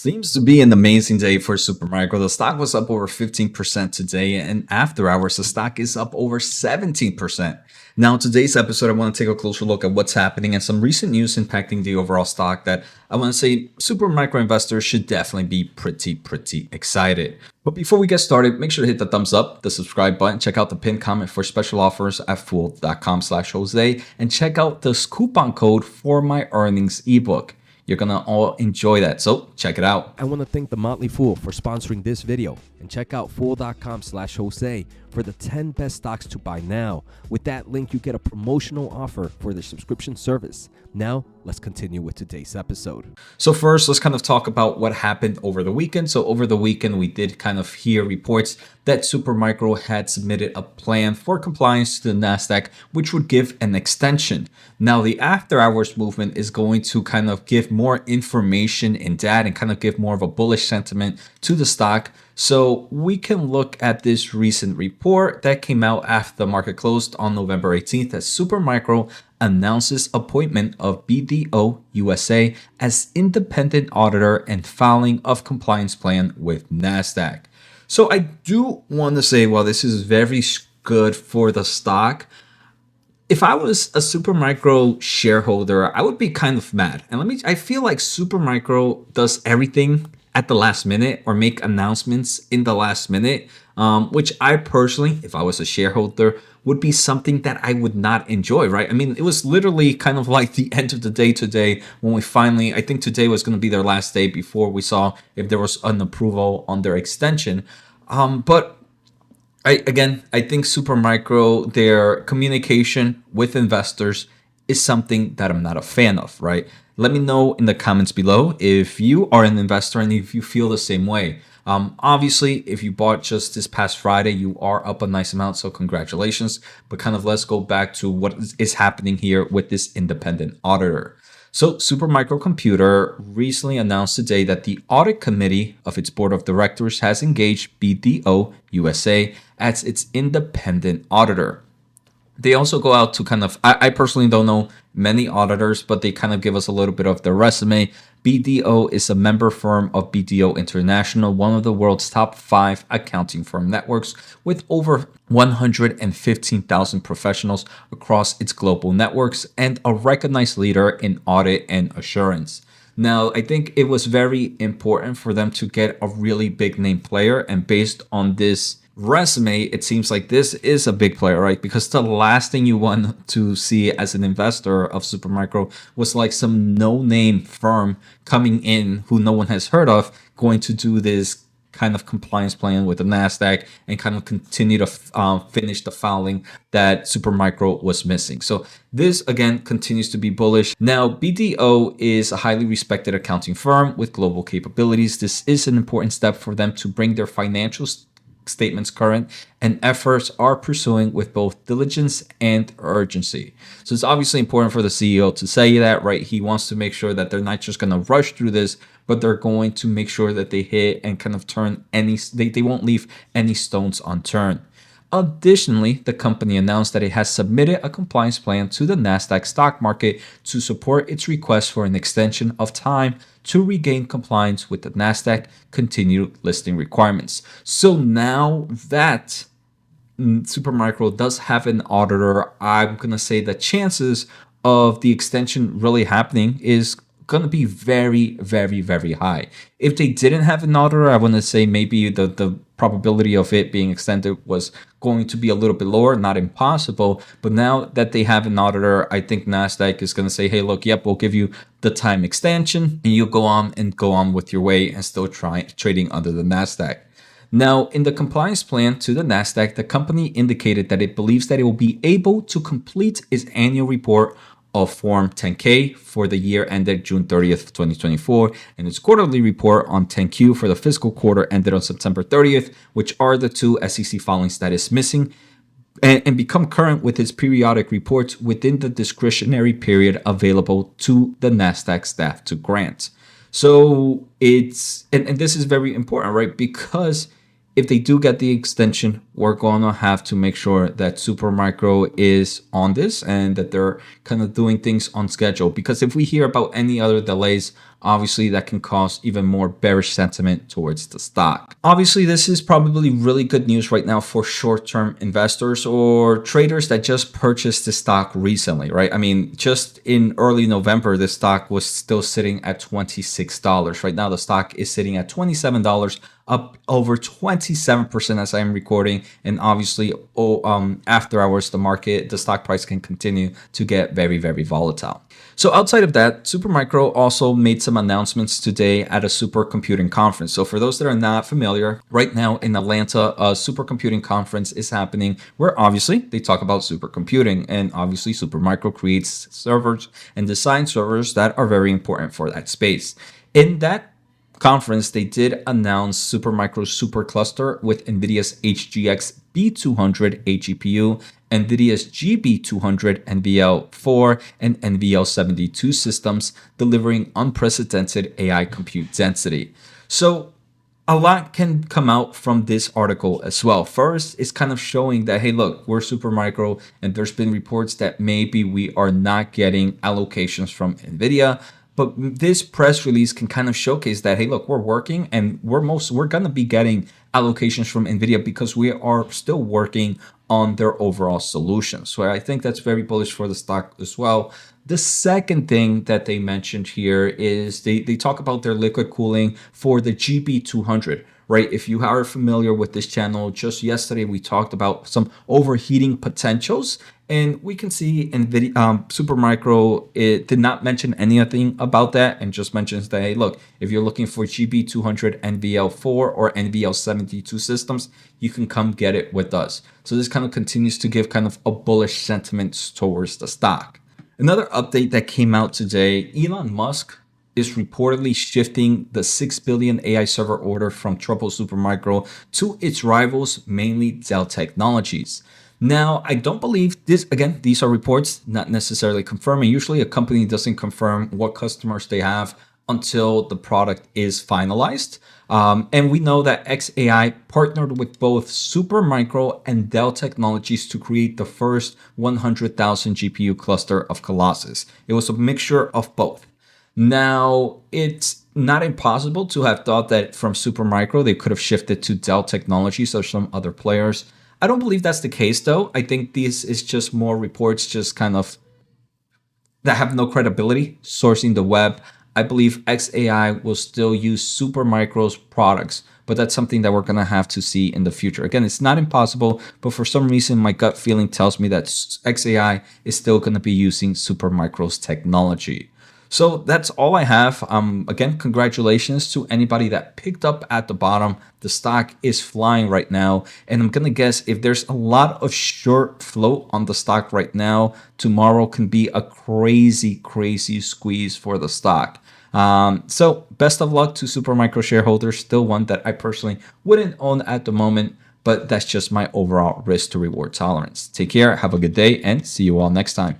Seems to be an amazing day for Supermicro. The stock was up over 15% today, and after hours, the stock is up over 17%. Now, in today's episode, I want to take a closer look at what's happening and some recent news impacting the overall stock that I want to say Supermicro investors should definitely be pretty excited. But before we get started, make sure to hit the thumbs up, the subscribe button, check out the pinned comment for special offers at fool.com/Jose, and check out this coupon code for my earnings ebook. You're gonna all enjoy that, so check it out. I want to thank the Motley Fool for sponsoring this video, and check out fool.com/Jose for the 10 best stocks to buy now. With that link, you get a promotional offer for the subscription service. Now, let's continue with today's episode. So first, let's kind of talk about what happened over the weekend. So over the weekend, we did kind of hear reports that Supermicro had submitted a plan for compliance to the Nasdaq, which would give an extension. Now, the after hours movement is going to kind of give more information in that and kind of give more of a bullish sentiment to the stock. So we can look at this recent report that came out after the market closed on November 18th as Supermicro announces appointment of BDO USA as independent auditor and filing of compliance plan with Nasdaq. So I do want to say, while this is very good for the stock, if I was a Supermicro shareholder, I would be kind of mad. And I feel like Supermicro does everything at the last minute or make announcements in the last minute, which I personally, if I was a shareholder, would be something that I would not enjoy, right? I mean, it was literally kind of like the end of the day today when we finally, I think today was going to be their last day before we saw if there was an approval on their extension. But I think Supermicro, their communication with investors is something that I'm not a fan of, right? Let me know in the comments below if you are an investor and if you feel the same way. Obviously, if you bought just this past Friday, you are up a nice amount, so congratulations. But kind of let's go back to what is happening here with this independent auditor. So Supermicro Computer recently announced today that the audit committee of its board of directors has engaged BDO USA as its independent auditor. They also go out to kind of, I personally don't know many auditors, but they kind of give us a little bit of their resume. BDO is a member firm of BDO International, one of the world's top 5 accounting firm networks with over 115,000 professionals across its global networks and a recognized leader in audit and assurance. Now, I think it was very important for them to get a really big name player, and based on this resume, it seems like this is a big player, right? Because the last thing you want to see as an investor of Supermicro was like some no-name firm coming in who no one has heard of, going to do this kind of compliance plan with the Nasdaq and kind of continue to finish the filing that Supermicro was missing. So this again continues to be bullish. Now, BDO is a highly respected accounting firm with global capabilities. This is an important step for them to bring their financial statements current, and efforts are pursuing with both diligence and urgency. So it's obviously important for the CEO to say that, right? He wants to make sure that they're not just going to rush through this, but they're going to make sure that they hit and kind of turn they won't leave any stones unturned. Additionally, the company announced that it has submitted a compliance plan to the Nasdaq stock market to support its request for an extension of time to regain compliance with the Nasdaq continued listing requirements. So now that Supermicro does have an auditor, I'm going to say the chances of the extension really happening is going to be very high. If they didn't have an auditor, I want to say maybe the probability of it being extended was going to be a little bit lower, not impossible. But now that they have an auditor, I think Nasdaq is going to say, hey, look, yep, we'll give you the time extension and you go on with your way and still try trading under the Nasdaq. Now, in the compliance plan to the Nasdaq, the company indicated that it believes that it will be able to complete its annual report of Form 10-K for the year ended June 30th, 2024, and its quarterly report on 10-Q for the fiscal quarter ended on September 30th, which are the 2 SEC filings that is missing, and become current with its periodic reports within the discretionary period available to the Nasdaq staff to grant. So it's, and this is very important, right? Because if they do get the extension, we're going to have to make sure that Supermicro is on this and that they're kind of doing things on schedule. Because if we hear about any other delays obviously that can cause even more bearish sentiment towards the stock. Obviously, this is probably really good news right now for short-term investors or traders that just purchased the stock recently, right? I mean, just in early November, the stock was still sitting at $26. Right now, the stock is sitting at $27, up over 27% as I'm recording. And obviously, after hours, the stock price can continue to get very, very volatile. So outside of that, Supermicro also made some announcements today at a supercomputing conference. So for those that are not familiar, right now in Atlanta, a supercomputing conference is happening where obviously they talk about supercomputing, and obviously Supermicro creates servers and designs servers that are very important for that space. In that conference, they did announce Supermicro's supercluster with NVIDIA's HGX B200 GPU, NVIDIA's GB200 NVL4, and NVL72 systems, delivering unprecedented AI compute density. So a lot can come out from this article as well. First, it's kind of showing that, hey, look, we're Supermicro, and there's been reports that maybe we are not getting allocations from NVIDIA. But this press release can kind of showcase that, hey, look, we're working and we're going to be getting allocations from NVIDIA because we are still working on their overall solutions. So I think that's very bullish for the stock as well. The second thing that they mentioned here is they talk about their liquid cooling for the GB200. Right? If you are familiar with this channel, just yesterday we talked about some overheating potentials, and we can see NVIDIA, Supermicro, it did not mention anything about that, and just mentions that, hey, look, if you're looking for GB200 NVL4 or NVL72 systems, you can come get it with us. So this kind of continues to give kind of a bullish sentiment towards the stock. Another update that came out today, Elon Musk is reportedly shifting the 6 billion AI server order from troubled Supermicro to its rivals, mainly Dell Technologies. Now, I don't believe this, again, these are reports, not necessarily confirming. Usually a company doesn't confirm what customers they have until the product is finalized. And we know that xAI partnered with both Supermicro and Dell Technologies to create the first 100,000 GPU cluster of Colossus. It was a mixture of both. Now, it's not impossible to have thought that from Supermicro, they could have shifted to Dell Technologies or some other players. I don't believe that's the case, though. I think this is just more reports just kind of that have no credibility sourcing the web. I believe xAI will still use Supermicro's products, but that's something that we're going to have to see in the future. Again, it's not impossible, but for some reason, my gut feeling tells me that xAI is still going to be using Supermicro's technology. So that's all I have. Again, congratulations to anybody that picked up at the bottom. The stock is flying right now. And I'm going to guess if there's a lot of short float on the stock right now, tomorrow can be a crazy, crazy squeeze for the stock. So best of luck to Supermicro shareholders. Still one that I personally wouldn't own at the moment, but that's just my overall risk to reward tolerance. Take care, have a good day, and see you all next time.